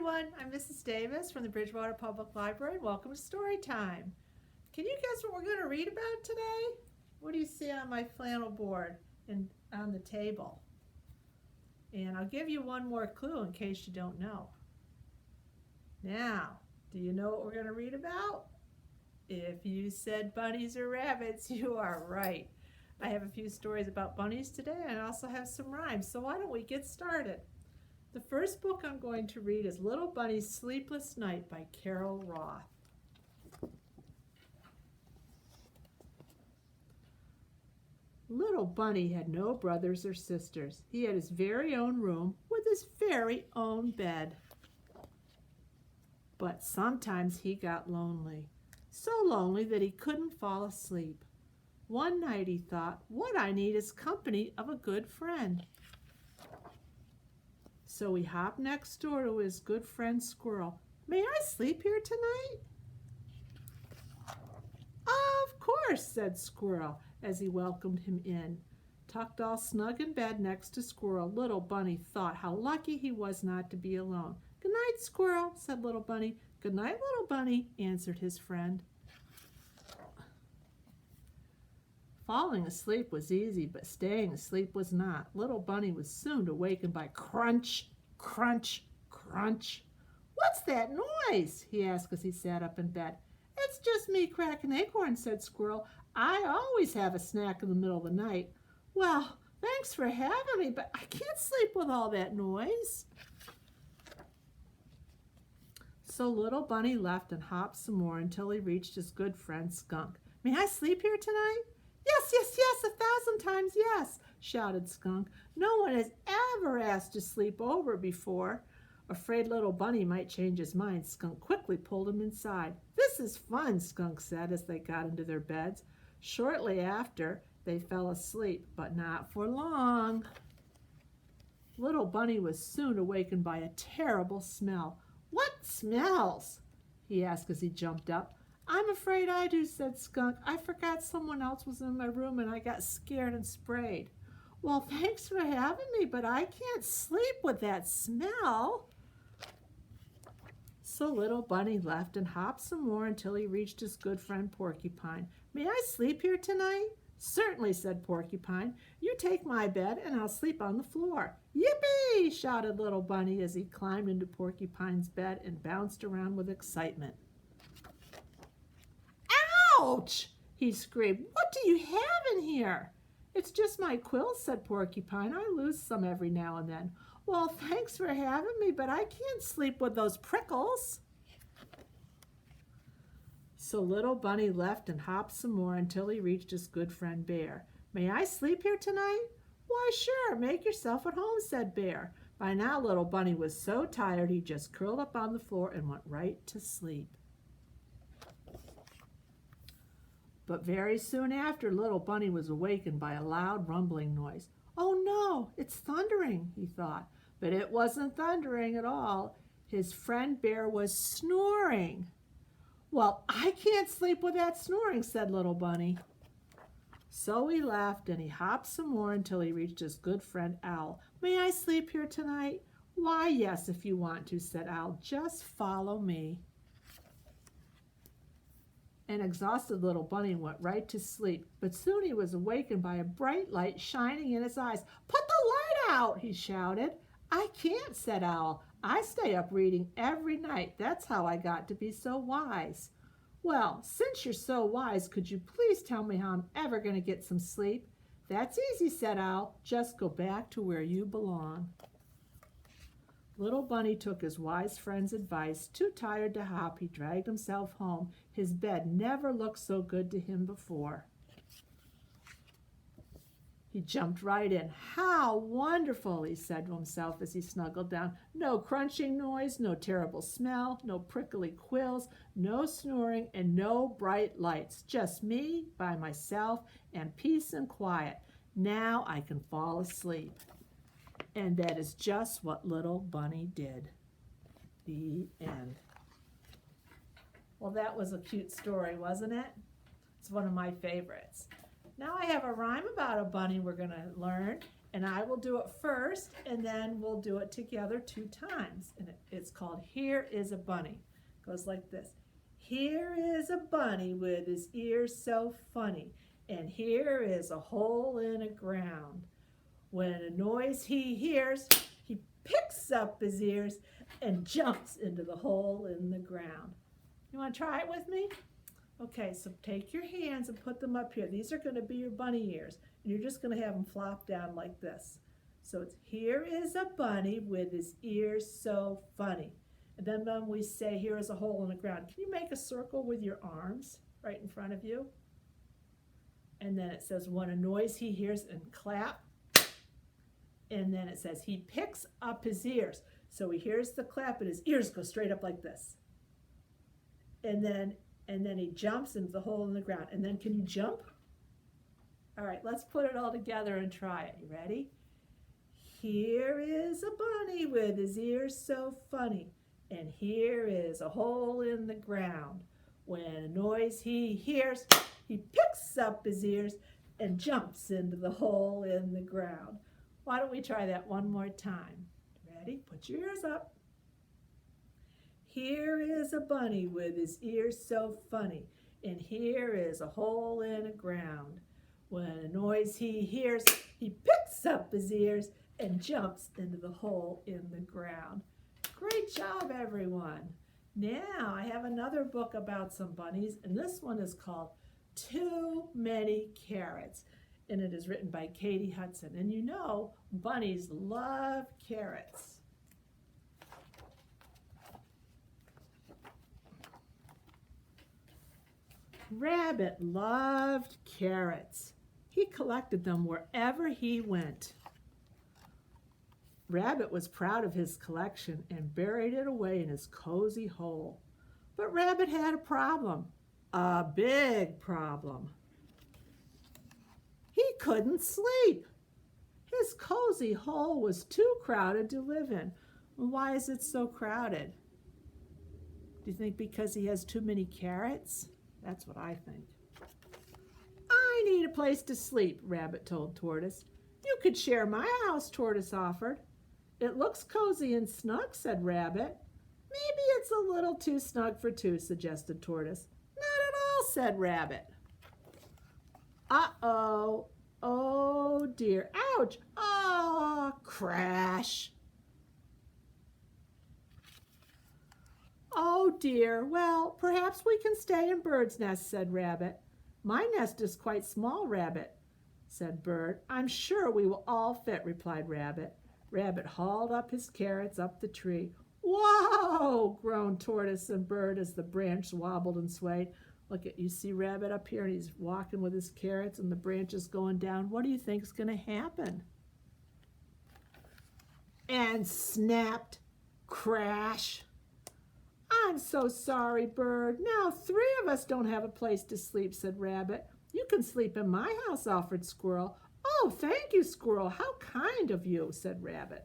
everyone, I'm Mrs. Davis from the Bridgewater Public Library. Welcome to Story Time. Can you guess what we're going to read about today? What do you see on my flannel board and on the table? And I'll give you one more clue in case you don't know. Now, do you know what we're going to read about? If you said bunnies or rabbits, you are right. I have a few stories about bunnies today, and I also have some rhymes, so why don't we get started? The first book I'm going to read is Little Bunny's Sleepless Night by Carol Roth. Little Bunny had no brothers or sisters. He had his very own room with his very own bed. But sometimes he got lonely, so lonely that he couldn't fall asleep. One night he thought, what I need is company of a good friend. So he hopped next door to his good friend Squirrel. May I sleep here tonight? Of course, said Squirrel as he welcomed him in. Tucked all snug in bed next to Squirrel, Little Bunny thought how lucky he was not to be alone. Good night, Squirrel, said Little Bunny. Good night, Little Bunny, answered his friend. Falling asleep was easy, but staying asleep was not. Little Bunny was soon awakened by crunch, crunch, crunch. What's that noise? He asked as he sat up in bed. It's just me cracking acorns, said Squirrel. I always have a snack in the middle of the night. Well, thanks for having me, but I can't sleep with all that noise. So Little Bunny left and hopped some more until he reached his good friend Skunk. May I sleep here tonight? Yes, yes, yes, 1,000 times yes, shouted Skunk. No one has ever asked to sleep over before. Afraid Little Bunny might change his mind, Skunk quickly pulled him inside. This is fun, Skunk said as they got into their beds. Shortly after, they fell asleep, but not for long. Little Bunny was soon awakened by a terrible smell. What smells? He asked as he jumped up. I'm afraid I do, said Skunk. I forgot someone else was in my room and I got scared and sprayed. Well, thanks for having me, but I can't sleep with that smell. So Little Bunny left and hopped some more until he reached his good friend Porcupine. May I sleep here tonight? Certainly, said Porcupine. You take my bed and I'll sleep on the floor. Yippee! Shouted Little Bunny as he climbed into Porcupine's bed and bounced around with excitement. Ouch! He screamed. What do you have in here? It's just my quills, said Porcupine. I lose some every now and then. Well, thanks for having me, but I can't sleep with those prickles. So Little Bunny left and hopped some more until he reached his good friend Bear. May I sleep here tonight? Why, sure, make yourself at home, said Bear. By now, Little Bunny was so tired he just curled up on the floor and went right to sleep. But very soon after, Little Bunny was awakened by a loud rumbling noise. Oh no, it's thundering, he thought. But it wasn't thundering at all. His friend Bear was snoring. Well, I can't sleep with that snoring, said Little Bunny. So he laughed and he hopped some more until he reached his good friend Owl. May I sleep here tonight? Why, yes, if you want to, said Owl. Just follow me. An exhausted Little Bunny went right to sleep, but soon he was awakened by a bright light shining in his eyes. Put the light out, he shouted. I can't, said Owl. I stay up reading every night. That's how I got to be so wise. Well, since you're so wise, could you please tell me how I'm ever going to get some sleep? That's easy, said Owl. Just go back to where you belong. Little Bunny took his wise friend's advice. Too tired to hop, he dragged himself home. His bed never looked so good to him before. He jumped right in. How wonderful, he said to himself as he snuggled down. No crunching noise, no terrible smell, no prickly quills, no snoring, and no bright lights. Just me by myself and peace and quiet. Now I can fall asleep. And that is just what Little Bunny did. The end. Well, that was a cute story, wasn't it? It's one of my favorites. Now I have a rhyme about a bunny we're going to learn, And I will do it first, and then we'll do it together 2 times. And it's called Here is a Bunny. It goes like this. Here is a bunny with his ears so funny, and here is a hole in the ground. When a noise he hears, he picks up his ears and jumps into the hole in the ground. You want to try it with me? Okay, so take your hands and put them up here. These are going to be your bunny ears, and you're just going to have them flop down like this. So it's here is a bunny with his ears so funny. And then when we say here is a hole in the ground, can you make a circle with your arms right in front of you? And then it says when a noise he hears, and clap. And then it says he picks up his ears. So he hears the clap and his ears go straight up like this. And then he jumps into the hole in the ground. And then can you jump? All right, let's put it all together and try it. You ready? Here is a bunny with his ears so funny. And here is a hole in the ground. When a noise he hears, he picks up his ears and jumps into the hole in the ground. Why don't we try that one more time? Ready? Put your ears up. Here is a bunny with his ears so funny, and here is a hole in the ground. When a noise he hears, he picks up his ears and jumps into the hole in the ground. Great job, everyone. Now I have another book about some bunnies, and this one is called Too Many Carrots, and it is written by Katie Hudson. And you know, bunnies love carrots. Rabbit loved carrots. He collected them wherever he went. Rabbit was proud of his collection and buried it away in his cozy hole. But Rabbit had a problem, a big problem. He couldn't sleep. His cozy hole was too crowded to live in. Why is it so crowded? Do you think because he has too many carrots? That's what I think. I need a place to sleep, Rabbit told Tortoise. You could share my house, Tortoise offered. It looks cozy and snug, said Rabbit. Maybe it's a little too snug for two, suggested Tortoise. Not at all, said Rabbit. Uh-oh. Oh, dear. Ouch. Ah, crash. Oh, dear. Well, perhaps we can stay in Bird's nest, said Rabbit. My nest is quite small, Rabbit, said Bird. I'm sure we will all fit, replied Rabbit. Rabbit hauled up his carrots up the tree. Whoa, groaned Tortoise and Bird as the branch wobbled and swayed. Look at, you see Rabbit up here, and he's walking with his carrots, and the branch is going down. What do you think is going to happen? And snapped, crash. I'm so sorry, Bird. Now 3 of us don't have a place to sleep, said Rabbit. You can sleep in my house, offered Squirrel. Oh, thank you, Squirrel. How kind of you, said Rabbit.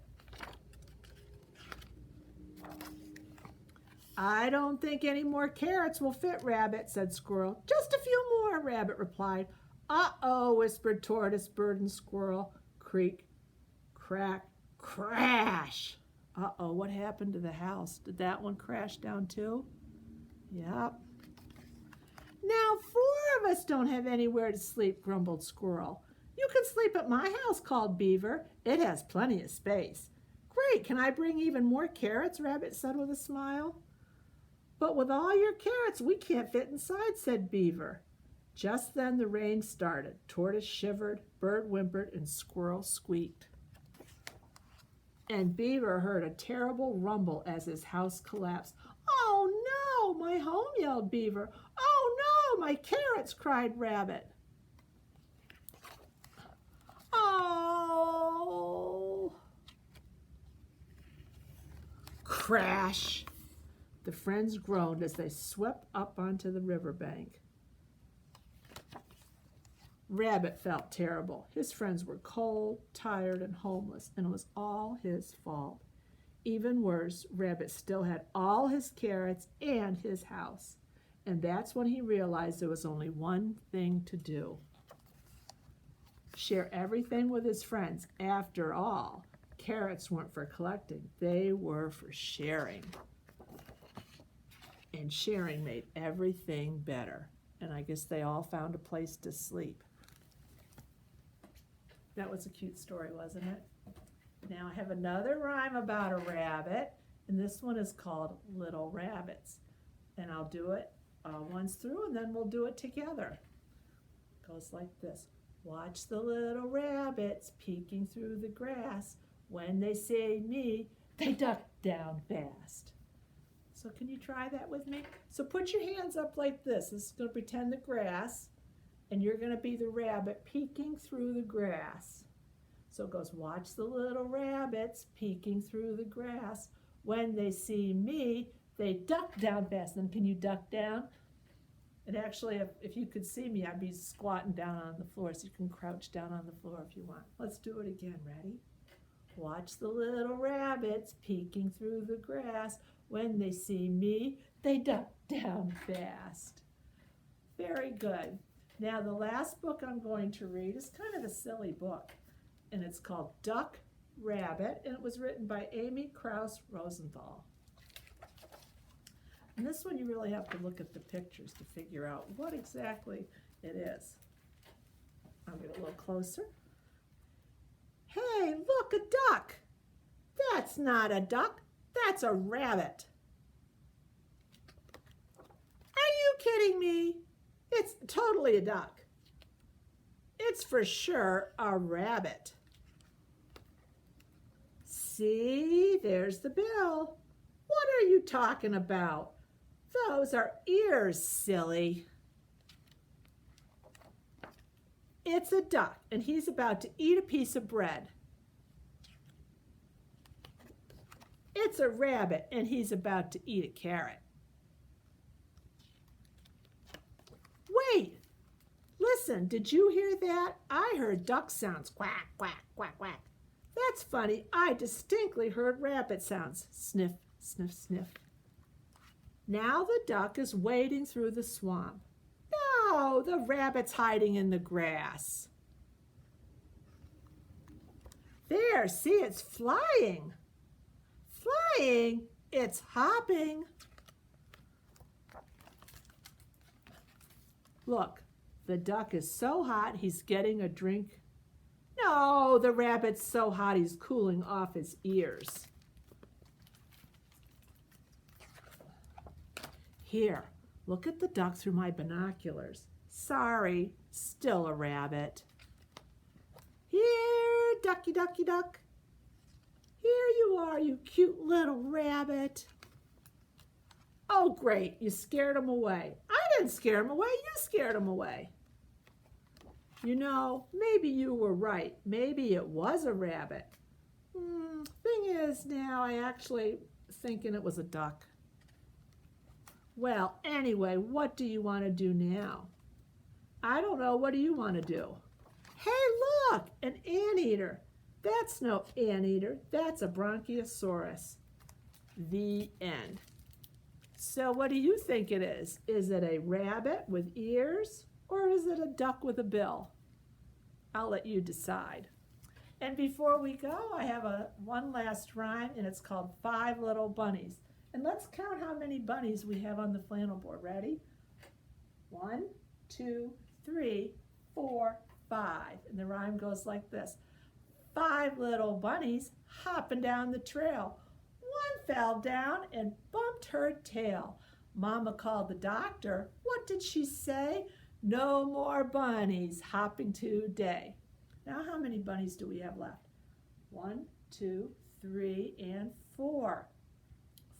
I don't think any more carrots will fit, Rabbit, said Squirrel. Just a few more, Rabbit replied. Uh-oh, whispered Tortoise, Bird, and Squirrel. Creak, crack, crash. Uh-oh, what happened to the house? Did that one crash down too? Yep. Now 4 of us don't have anywhere to sleep, grumbled Squirrel. You can sleep at my house, called Beaver. It has plenty of space. Great, can I bring even more carrots? Rabbit said with a smile. But with all your carrots, we can't fit inside, said Beaver. Just then the rain started. Tortoise shivered, Bird whimpered, and Squirrel squeaked. And Beaver heard a terrible rumble as his house collapsed. Oh no, my home, yelled Beaver. Oh no, my carrots, cried Rabbit. Oh. Crash. The friends groaned as they swept up onto the riverbank. Rabbit felt terrible. His friends were cold, tired, and homeless, and it was all his fault. Even worse, Rabbit still had all his carrots and his house. And that's when he realized there was only one thing to do. share everything with his friends. After all, carrots weren't for collecting, they were for sharing. And sharing made everything better. And I guess they all found a place to sleep. That was a cute story, wasn't it? Now I have another rhyme about a rabbit, and this one is called Little Rabbits. And I'll do it once through, and then we'll do it together. It goes like this. Watch the little rabbits peeking through the grass. When they see me, they duck down fast. So can you try that with me? So put your hands up like this. This is going to pretend the grass, and you're going to be the rabbit peeking through the grass. So it goes, watch the little rabbits peeking through the grass. When they see me, they duck down fast. And can you duck down? And actually, if you could see me, I'd be squatting down on the floor, so you can crouch down on the floor if you want. Let's do it again. Ready? Watch the little rabbits peeking through the grass. When they see me, they duck down fast. Very good. Now, the last book I'm going to read is kind of a silly book, and it's called Duck, Rabbit, and it was written by Amy Krauss Rosenthal. And this one you really have to look at the pictures to figure out what exactly it is. I'll get a little closer. Hey, look, a duck. That's not a duck, that's a rabbit. Are you kidding me? It's totally a duck. It's for sure a rabbit. See, there's the bill. What are you talking about? Those are ears, silly. It's a duck, and he's about to eat a piece of bread. It's a rabbit, and he's about to eat a carrot. Wait, listen, did you hear that? I heard duck sounds, quack, quack, quack, quack. That's funny, I distinctly heard rabbit sounds, sniff, sniff, sniff. Now the duck is wading through the swamp. No, the rabbit's hiding in the grass. There, see, it's flying. Flying, it's hopping. Look, the duck is so hot he's getting a drink. No, the rabbit's so hot he's cooling off his ears. Here, look at the duck through my binoculars. Sorry, still a rabbit. Here, ducky, ducky, duck. Here you are, you cute little rabbit. Oh, great, you scared him away. I didn't scare him away, you scared him away. You know, maybe you were right. Maybe it was a rabbit. Thing is, now I actually thinking it was a duck. Well, anyway, what do you want to do now? I don't know. What do you want to do? Hey, look, an anteater. That's no anteater. That's a bronchiosaurus. The end. So what do you think it is? Is it a rabbit with ears or is it a duck with a bill? I'll let you decide. And before we go, I have one last rhyme, and it's called 5 Little Bunnies. And let's count how many bunnies we have on the flannel board. Ready? 1, 2, 3, 4, 5. And the rhyme goes like this. 5 little bunnies hopping down the trail. One fell down and bumped her tail. Mama called the doctor. What did she say? No more bunnies hopping today. Now how many bunnies do we have left? 1, 2, 3, and 4.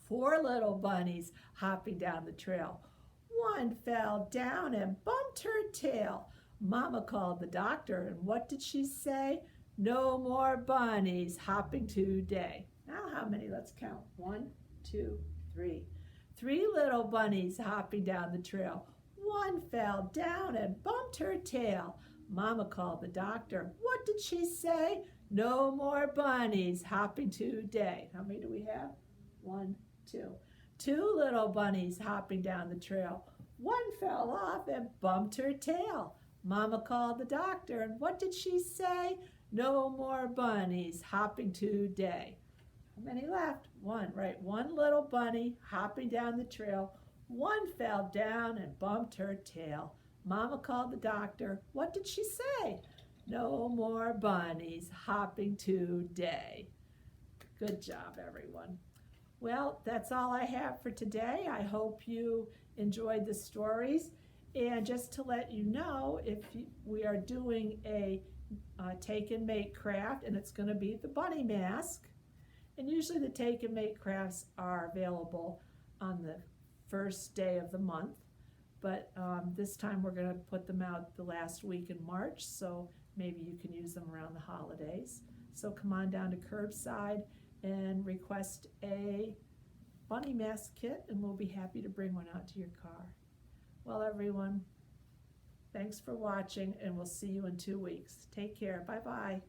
4 little bunnies hopping down the trail. One fell down and bumped her tail. Mama called the doctor, and what did she say? No more bunnies hopping today. Now how many? Let's count. 1, 2, 3. 3 little bunnies hopping down the trail. One fell down and bumped her tail. Mama called the doctor. What did she say? No more bunnies hopping today. How many do we have? 1, 2. 2 little bunnies hopping down the trail. One fell off and bumped her tail. Mama called the doctor, and what did she say? No more bunnies hopping today. How many left? One, right? One little bunny hopping down the trail. One fell down and bumped her tail. Mama called the doctor. What did she say? No more bunnies hopping today. Good job, everyone. Well, that's all I have for today. I hope you enjoyed the stories. And just to let you know, we are doing a take and make craft, and it's going to be the bunny mask. And usually the take and make crafts are available on the first day of the month. But this time we're going to put them out the last week in March, so maybe you can use them around the holidays. So come on down to Curbside and request a bunny mask kit, and we'll be happy to bring one out to your car. Well, everyone, thanks for watching, and we'll see you in 2 weeks. Take care. Bye-bye.